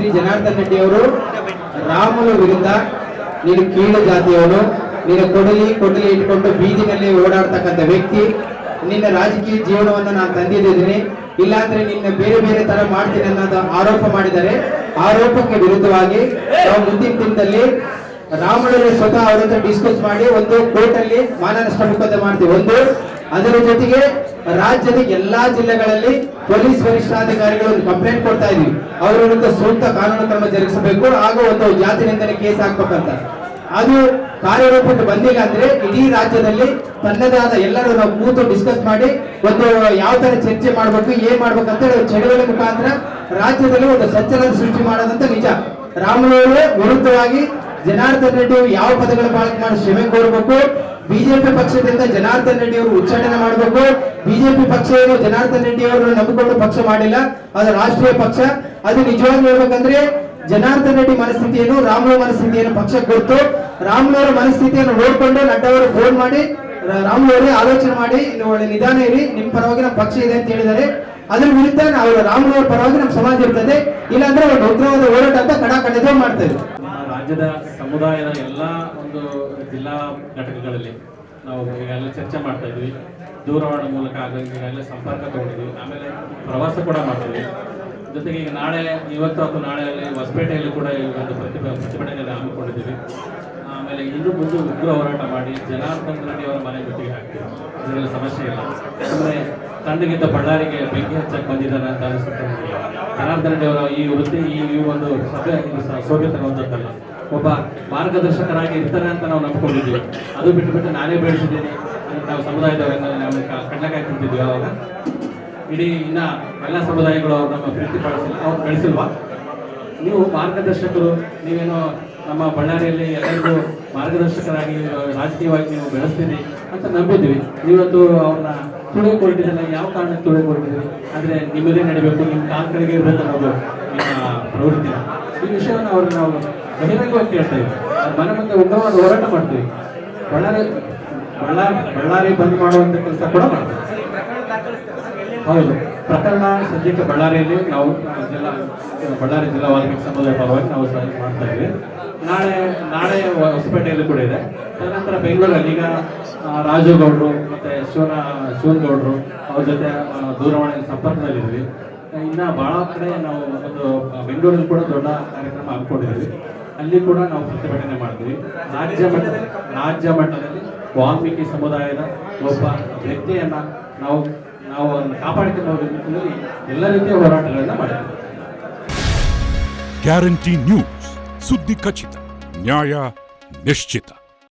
ಶ್ರೀ ಜನಾರ್ದನ್ ರೆಡ್ಡಿ ಅವರು ರಾಮುಲು ವಿರುದ್ಧ ನೀನು ಕೀಳು ಜಾತಿಯವನು, ನೀನು ಕೊಡಲಿ ಇಟ್ಕೊಂಡು ಬೀದಿನಲ್ಲಿ ಓಡಾಡ್ತಕ್ಕಂಥ ವ್ಯಕ್ತಿ, ನಿನ್ನ ರಾಜಕೀಯ ಜೀವನವನ್ನು ನಾನು ತಂದಿದ್ದೀನಿ, ಇಲ್ಲಾಂದ್ರೆ ನಿನ್ನ ಬೇರೆ ತರ ಮಾಡ್ತೀನಿ ಅನ್ನೋದು ಆರೋಪ ಮಾಡಿದ್ದಾರೆ. ಆರೋಪಕ್ಕೆ ವಿರುದ್ಧವಾಗಿ ನಾವು ಮುಂದಿನ ದಿನದಲ್ಲಿ ರಾಮುಲು ಸ್ವತಃ ಅವ್ರ ಹತ್ರ ಡಿಸ್ಕಸ್ ಮಾಡಿ ಒಂದು ಕೋರ್ಟ್ ಅಲ್ಲಿ ಮಾನನಷ್ಟ ಮೊಕದ್ದಮೆ ಮಾಡ್ತೀವಿ. ಒಂದು ಅದರ ಜೊತೆಗೆ ರಾಜ್ಯದ ಎಲ್ಲಾ ಜಿಲ್ಲೆಗಳಲ್ಲಿ ಪೊಲೀಸ್ ವರಿಷ್ಠಾಧಿಕಾರಿಗಳು ಒಂದು ಕಂಪ್ಲೇಂಟ್ ಕೊಡ್ತಾ ಇದೀವಿ, ಅವರ ವಿರುದ್ಧ ಸೂಕ್ತ ಕಾನೂನು ಕ್ರಮ ಜರುಗಿಸಬೇಕು, ಹಾಗೂ ಒಂದು ಜಾತಿ ನಿಂದನೆ ಕೇಸ್ ಹಾಕ್ಬೇಕಂತ. ಅದು ಕಾರ್ಯರೂಪಕ್ಕೆ ಬಂದಿಲ್ಲ ಅಂದ್ರೆ ಇಡೀ ರಾಜ್ಯದಲ್ಲಿ ತನ್ನದೇ ಆದ ಎಲ್ಲರೂ ನಾವು ಕೂತು ಡಿಸ್ಕಸ್ ಮಾಡಿ ಒಂದು ಯಾವ ತರ ಚರ್ಚೆ ಮಾಡ್ಬೇಕು, ಏನ್ ಮಾಡ್ಬೇಕಂತ ಚಳವಳಿ ಮುಖಾಂತರ ರಾಜ್ಯದಲ್ಲಿ ಒಂದು ಸಂಚಲನ ಸೃಷ್ಟಿ ಮಾಡೋದಂತ ನಿಜ. ರಾಮುಲು ವಿರುದ್ಧವಾಗಿ ಜನಾರ್ದನ್ ರೆಡ್ಡಿ ಅವರು ಯಾವ ಪದಗಳ ಬಳಕೆ ಮಾಡಿ ಕ್ಷಮೆ ಕೋರಬೇಕು, ಬಿಜೆಪಿ ಪಕ್ಷದಿಂದ ಜನಾರ್ದನ್ ರೆಡ್ಡಿ ಅವರು ಉಚ್ಚಾಟನೆ ಮಾಡಬೇಕು. ಬಿಜೆಪಿ ಪಕ್ಷ ಏನು ಜನಾರ್ದನ್ ರೆಡ್ಡಿ ಅವರು ನಂಬಿಕೊಂಡು ಪಕ್ಷ ಮಾಡಿಲ್ಲ, ಅದು ರಾಷ್ಟ್ರೀಯ ಪಕ್ಷ. ಅದು ನಿಜವಾಗಿ ಹೇಳ್ಬೇಕಂದ್ರೆ ಜನಾರ್ದನ್ ರೆಡ್ಡಿ ಮನಸ್ಥಿತಿ ಏನು, ರಾಮುಲು ಮನಸ್ಥಿತಿ ಏನು ಪಕ್ಷಕ್ಕೆ ಗೊತ್ತು. ರಾಮುಲು ಅವರ ಮನಸ್ಥಿತಿಯನ್ನು ನೋಡ್ಕೊಂಡು ನಡ್ಡಾ ಅವರು ಫೋನ್ ಮಾಡಿ ರಾಮುಲು ಅವರೇ ಆಲೋಚನೆ ಮಾಡಿ ಒಳ್ಳೆ ನಿಧಾನ ಇರಿ, ನಿಮ್ ಪರವಾಗಿ ನಮ್ಮ ಪಕ್ಷ ಇದೆ ಅಂತ ಹೇಳಿದ್ದಾರೆ. ಅದ್ರ ವಿರುದ್ಧ ನಾವು ರಾಮುಲು ಅವರ ಪರವಾಗಿ ನಮ್ಮ ಸಮಾಜ ಇರ್ತದೆ, ಇಲ್ಲಾಂದ್ರೆ ಒಂದು ಉಗ್ರವಾದ ಹೋರಾಟ ಅಂತ ಖಂಡಿತ ಮಾಡ್ತೇವೆ. ರಾಜ್ಯದ ಸಮುದಾಯದ ಎಲ್ಲ ಒಂದು ಜಿಲ್ಲಾ ಘಟಕಗಳಲ್ಲಿ ನಾವು ಈಗಾಗಲೇ ಚರ್ಚೆ ಮಾಡ್ತಾ ಇದ್ವಿ, ದೂರವಾಣಿ ಮೂಲಕ ಈಗಾಗಲೇ ಸಂಪರ್ಕ ತಗೊಂಡಿದ್ವಿ, ಆಮೇಲೆ ಪ್ರವಾಸ ಕೂಡ ಮಾಡ್ತೀವಿ. ಜೊತೆಗೆ ಈಗ ಇವತ್ತು ಅಥವಾ ನಾಳೆಯಲ್ಲಿ ಹೊಸಪೇಟೆಯಲ್ಲಿ ಕೂಡ ಒಂದು ಪ್ರತಿಭಟನೆ ಹಮ್ಮಿಕೊಂಡಿದ್ದೀವಿ. ಆಮೇಲೆ ಇನ್ನು ಮುಂದೆ ಉಗ್ರ ಹೋರಾಟ ಮಾಡಿ ಜನಾರ್ದನ್ ರೆಡ್ಡಿ ಅವರ ಮನೆ ಜೊತೆಗೆ ಹಾಕ್ತೀವಿ, ಇದರಲ್ಲಿ ಸಮಸ್ಯೆ ಇಲ್ಲ. ಅಂದರೆ ತಣ್ಣಗಿದ್ದ ಬಳ್ಳಾರಿಗೆ ಬೆಂಕಿ ಹಚ್ಚಕ್ಕೆ ಬಂದಿದ್ದಾರೆ ಅಂತ ಅನಿಸುತ್ತೆ. ಜನಾರ್ದನ್ ರೆಡ್ಡಿ ಅವರ ಈ ವೃತ್ತಿ ಈ ಒಂದು ಸಭೆ ಸೌಭ್ಯ ತರುವಂಥದ್ದಲ್ಲ, ಒಬ್ಬ ಮಾರ್ಗದರ್ಶಕರಾಗಿ ಇರ್ತಾರೆ ಅಂತ ನಾವು ನಂಬ್ಕೊಂಡಿದ್ದೀವಿ. ಅದು ಬಿಟ್ಟು ನಾನೇ ಬೆಳೆಸಿದ್ದೀನಿ, ನಾವು ಸಮುದಾಯದವರೆಲ್ಲ ನಾವು ಕಡ್ಲೆಕಾಯಿ ತಿಂತಿದ್ವಿ. ಅವಾಗ ಇಡೀ ಇನ್ನ ಎಲ್ಲ ಸಮುದಾಯಗಳು ನಮ್ಮ ಪ್ರೀತಿ ಅವ್ರು ಬೆಳೆಸಿಲ್ವಾ? ನೀವು ಮಾರ್ಗದರ್ಶಕರು, ನೀವೇನೋ ನಮ್ಮ ಬಳ್ಳಾರಿಯಲ್ಲಿ ಎಲ್ಲರಿಗೂ ಮಾರ್ಗದರ್ಶಕರಾಗಿ ರಾಜಕೀಯವಾಗಿ ನೀವು ಬೆಳೆಸ್ತೀರಿ ಅಂತ ನಂಬಿದ್ವಿ. ನೀವತ್ತು ಅವ್ರನ್ನ ತುಳಿಯಕ್ಕೆ ಹೊರಟಿದ್ದಲ್ಲ, ಯಾವ ಕಾರಣಕ್ಕೆ ತುಳಿಯಕ್ಕೆ ಹೊರಟಿದ್ರಿ? ಅಂದರೆ ನಿಮ್ಮದೇ ನಡಿಬೇಕು, ನಿಮ್ಮ ಕಾಲ್ಕಡೆಗೆ ಇರಬೇಕು ಅನ್ನೋದು ನಿಮ್ಮ ಪ್ರವೃತ್ತಿ. ಈ ವಿಷಯವನ್ನು ಅವ್ರನ್ನ ನಾವು ಬಹಿರಂಗವಾಗಿ ಕೇಳ್ತಾ ಇದ್ವಿ. ಮನೆ ಮುಂದೆ ಉಗ್ರವಾದ ಹೋರಾಟ ಮಾಡ್ತೀವಿ. ಬಳ್ಳಾರಿ ಬಂದ್ ಮಾಡುವಂಥ ಕೆಲಸ ಕೂಡ ಮಾಡ್ತೀವಿ. ಹೌದು, ಪ್ರಕರಣ ಸದ್ಯಕ್ಕೆ ಬಳ್ಳಾರಿಯಲ್ಲಿ ನಾವು ಬಳ್ಳಾರಿ ಜಿಲ್ಲಾ ವಾಲ್ಮೀಕಿ ಸಮುದಾಯ ಪರವಾಗಿ ನಾವು ಮಾಡ್ತಾ ಇದ್ವಿ. ನಾಳೆ ಹೊಸಪೇಟೆಯಲ್ಲಿ ಕೂಡ ಇದೆ. ತದನಂತರ ಬೆಂಗಳೂರಲ್ಲಿ ಈಗ ರಾಜು ಗೌಡ್ರು ಮತ್ತೆ ಶಿವನ್ ಗೌಡ್ರು ಅವ್ರ ಜೊತೆ ದೂರವಾಣಿ ಸಂಪರ್ಕದಲ್ಲಿದ್ವಿ. ಇನ್ನ ಬಹಳ ಕಡೆ ನಾವು ಒಂದು ಬೆಂಗಳೂರಲ್ಲಿ ಕೂಡ ದೊಡ್ಡ ಕಾರ್ಯಕ್ರಮ ಹಮ್ಮಿಕೊಂಡಿದ್ವಿ, ಅಲ್ಲಿ ಕೂಡ ನಾವು ಪ್ರತಿಭಟನೆ ಮಾಡ್ತೀವಿ. ರಾಜ್ಯ ಮಟ್ಟದಲ್ಲಿ ವಾಲ್ಮೀಕಿ ಸಮುದಾಯದ ಒಬ್ಬ ವ್ಯಕ್ತಿಯನ್ನ ನಾವು ಕಾಪಾಡಿಕೊಳ್ಳುವ ನಿಟ್ಟಿನಲ್ಲಿ ಎಲ್ಲ ರೀತಿಯ ಹೋರಾಟಗಳನ್ನ ಮಾಡ್ತೀವಿ. ಗ್ಯಾರಂಟಿ ನ್ಯೂಸ್, ಸುದ್ದಿ ಖಚಿತ, ನ್ಯಾಯ ನಿಶ್ಚಿತ.